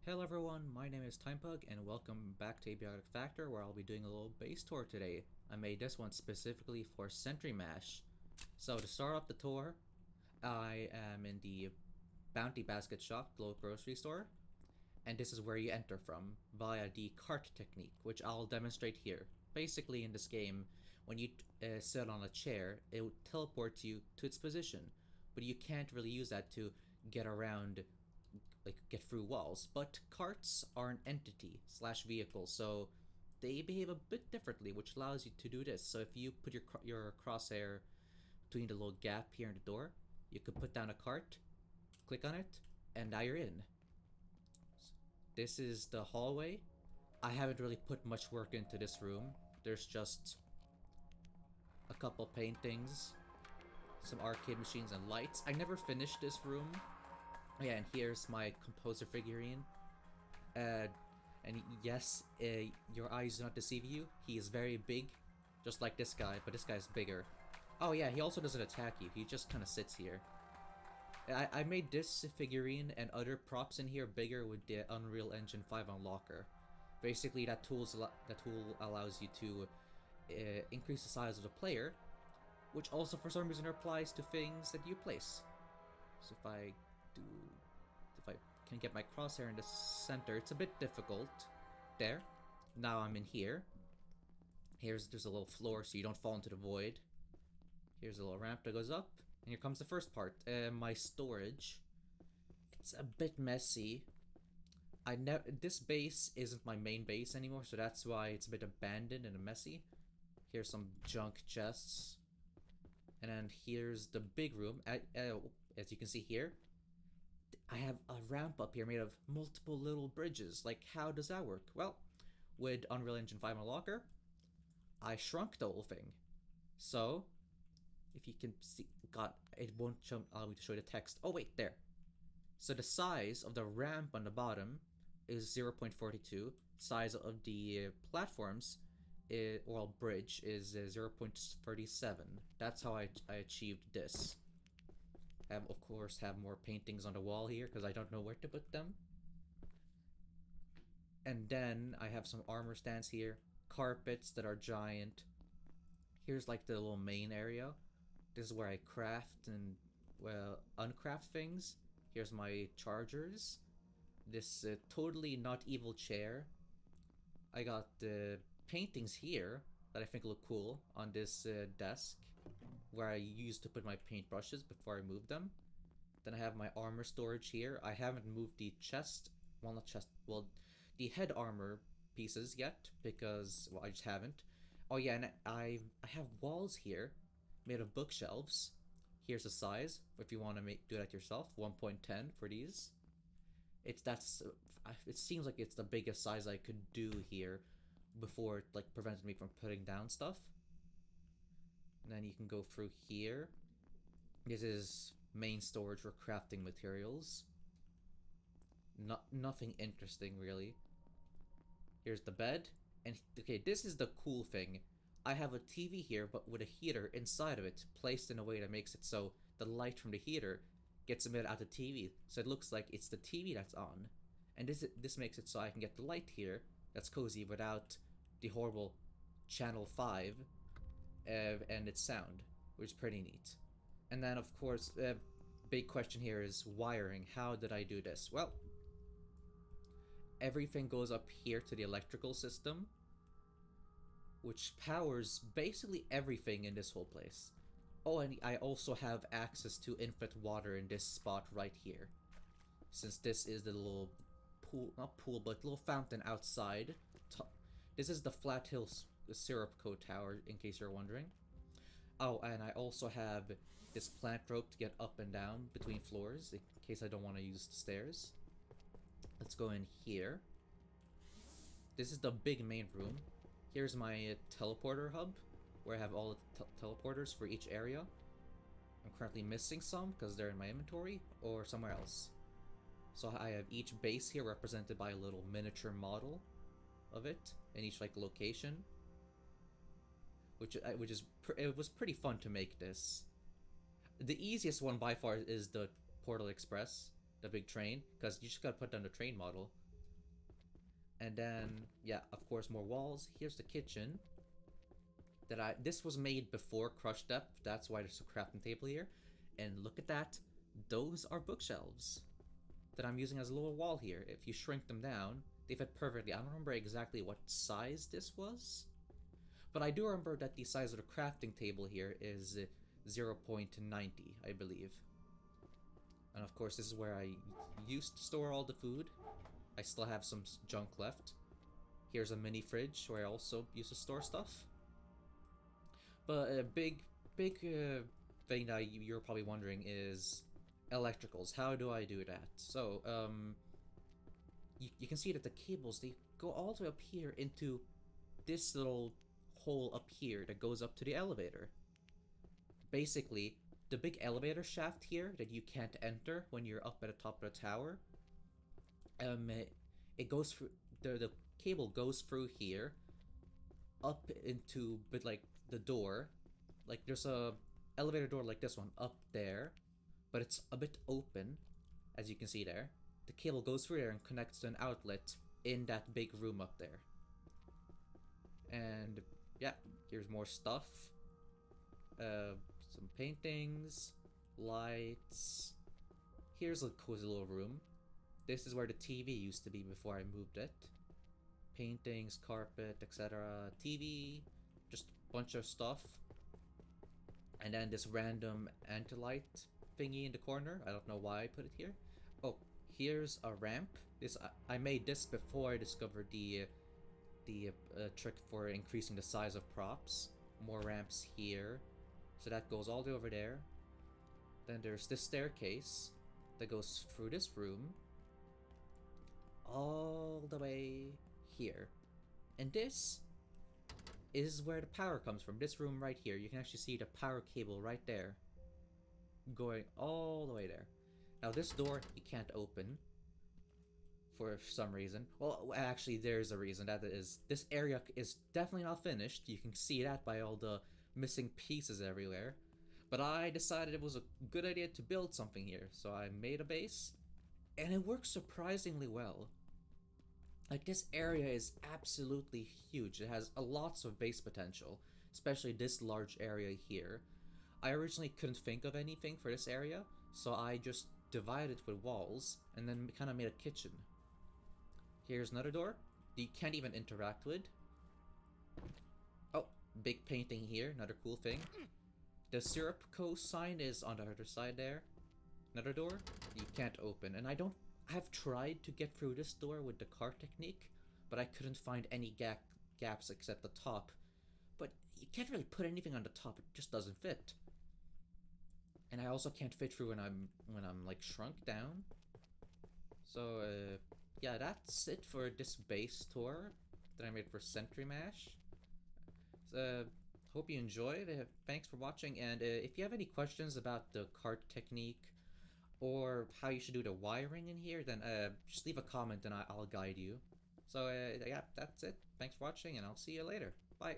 Hello everyone, my name is Timepug and welcome back to Abiotic Factor where I'll be doing a little base tour today. I made this one specifically for Sentry Mash. So to start off the tour, I am in the Bounty Basket Shop, the local grocery store, and this is where you enter from, via the cart technique, which I'll demonstrate here. Basically in this game, when you sit on a chair, it will teleport you to its position, but you can't really use that to get around, like get through walls. But carts are an entity slash vehicle, so they behave a bit differently, which allows you to do this. So if you put your crosshair between the little gap here in the door, you could put down a cart, click on it, and now you're in. This is the hallway. I haven't really put much work into this room. There's just a couple paintings, some arcade machines and lights. I never finished this room. Yeah, and here's my composer figurine. And yes, your eyes do not deceive you. He is very big, just like this guy, but this guy's bigger. Oh yeah, he also doesn't attack you. He just kind of sits here. I made this figurine and other props in here bigger with the Unreal Engine 5 unlocker. Basically, that tool allows you to increase the size of the player, which also for some reason applies to things that you place. So if I can get my crosshair in the center, it's a bit difficult. There. Now I'm in here. There's a little floor so you don't fall into the void. Here's a little ramp that goes up. And here comes the first part. My storage. It's a bit messy. This base isn't my main base anymore, so that's why it's a bit abandoned and messy. Here's some junk chests. And then here's the big room. As you can see here, I have a ramp up here made of multiple little bridges. Like, how does that work? Well, with Unreal Engine 5 unlocker, I shrunk the whole thing. So, if you can see, it won't allow me to show the text. Oh wait, there. So the size of the ramp on the bottom is 0.42. Size of the platforms, bridge, is 0.37. That's how I achieved this. Of course, have more paintings on the wall here because I don't know where to put them. And then I have some armor stands here, carpets that are giant. Here's like the little main area. This is where I craft and, well, uncraft things. Here's my chargers. This totally not evil chair. I got the paintings here that I think look cool on this desk, where I used to put my paintbrushes before I moved them. Then I have my armor storage here. I haven't moved the the head armor pieces yet because, well, I just haven't. Oh yeah, and I have walls here made of bookshelves. Here's the size if you want to do that yourself. 1.10 for these. It seems like it's the biggest size I could do here before it like prevented me from putting down stuff. And then you can go through here. This is main storage for crafting materials. Nothing interesting really. Here's the bed. And okay, this is the cool thing. I have a TV here, but with a heater inside of it, placed in a way that makes it so the light from the heater gets emitted out the TV, so it looks like it's the TV that's on. And this makes it so I can get the light here that's cozy without the horrible channel 5 and its sound, which is pretty neat. And then of course, big question here is wiring. How did I do this? Well, everything goes up here to the electrical system, which powers basically everything in this whole place. Oh, and I also have access to infinite water in this spot right here, since this is the little pool, not pool, but little fountain outside. This is the Flathill syrup co tower, in case you're wondering. Oh, and I also have this plant rope to get up and down between floors, in case I don't want to use the stairs. Let's go in here. This is the big main room. Here's my teleporter hub, where I have all the teleporters for each area. I'm currently missing some because they're in my inventory or somewhere else. So I have each base here represented by a little miniature model of it in each like location, it was pretty fun to make this. The easiest one by far is the Portal Express, the big train, because you just gotta put down the train model. And then, yeah, of course, more walls. Here's the kitchen. This was made before Crush Depth, that's why there's a crafting table here. And look at that, those are bookshelves that I'm using as a little wall here. If you shrink them down, they fit perfectly. I don't remember exactly what size this was, but I do remember that the size of the crafting table here is 0.90, I believe. And of course, this is where I used to store all the food. I still have some junk left. Here's a mini fridge where I also used to store stuff. But a big thing that you're probably wondering is electricals. How do I do that? So, you can see that the cables, they go all the way up here into this little hole up here that goes up to the elevator. Basically, the big elevator shaft here that you can't enter when you're up at the top of the tower, it goes through, the cable goes through here, up into, but like, the door. Like, there's a elevator door like this one up there, but it's a bit open, as you can see there. The cable goes through there and connects to an outlet in that big room up there. And yeah, here's more stuff. Some paintings, lights. Here's a cozy little room. This is where the TV used to be before I moved it. Paintings, carpet, etc. TV, just a bunch of stuff. And then this random anti-light thingy in the corner. I don't know why I put it here. Oh, here's a ramp. I made this before I discovered the trick for increasing the size of props. More ramps here. So that goes all the way over there. Then there's this staircase that goes through this room all the way here. And this is where the power comes from. This room right here. You can actually see the power cable right there, going all the way there. Now this door you can't open for some reason. Well, actually there's a reason. That is, this area is definitely not finished. You can see that by all the missing pieces everywhere. But I decided it was a good idea to build something here. So I made a base, and it works surprisingly well. Like, this area is absolutely huge. It has lots of base potential, especially this large area here. I originally couldn't think of anything for this area, so I just divided it with walls, and then kind of made a kitchen. Here's another door that you can't even interact with. Oh, big painting here, another cool thing. The Syrup Co. sign is on the other side there. Another door you can't open, and I've tried to get through this door with the cart technique, but I couldn't find any gaps except the top. But you can't really put anything on the top, it just doesn't fit. And I also can't fit through when I'm like shrunk down. So yeah, that's it for this base tour that I made for Sentry Mash. Hope you enjoyed. Thanks for watching, and if you have any questions about the cart technique or how you should do the wiring in here, then just leave a comment and I'll guide you. So yeah, that's it. Thanks for watching, and I'll see you later. Bye.